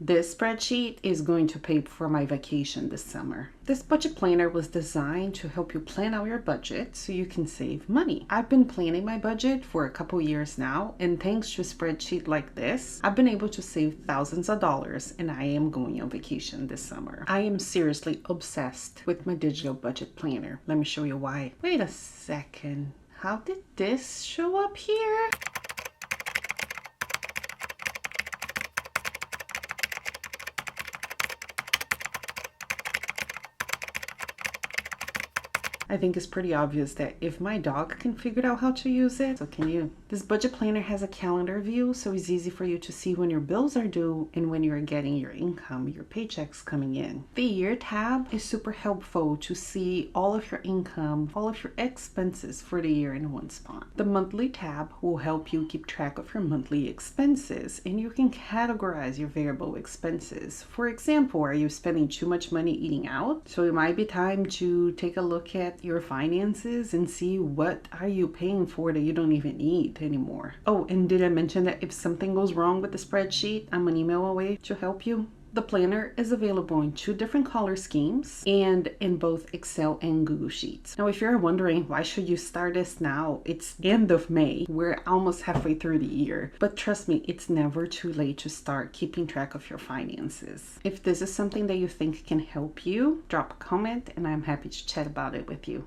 This spreadsheet is going to pay for my vacation this summer. This budget planner was designed to help you plan out your budget so you can save money. I've been planning my budget for a couple years now, and thanks to a spreadsheet like this, I've been able to save thousands of dollars, and I am going on vacation this summer. I am seriously obsessed with my digital budget planner. Let me show you why. Wait a second. How did this show up here? I think it's pretty obvious that if my dog can figure out how to use it, so can you. This budget planner has a calendar view, so it's easy for you to see when your bills are due and when you're getting your income, your paychecks coming in. The year tab is super helpful to see all of your income, all of your expenses for the year in one spot. The monthly tab will help you keep track of your monthly expenses, and you can categorize your variable expenses. For example, are you spending too much money eating out? So it might be time to take a look at your finances and see what are you paying for that you don't even need anymore. Oh, and did I mention that if something goes wrong with the spreadsheet, I'm an email away to help you? The planner is available in 2 different color schemes and in both Excel and Google Sheets. Now, if you're wondering why should you start this now, it's the end of May. We're almost halfway through the year. But trust me, it's never too late to start keeping track of your finances. If this is something that you think can help you, drop a comment and I'm happy to chat about it with you.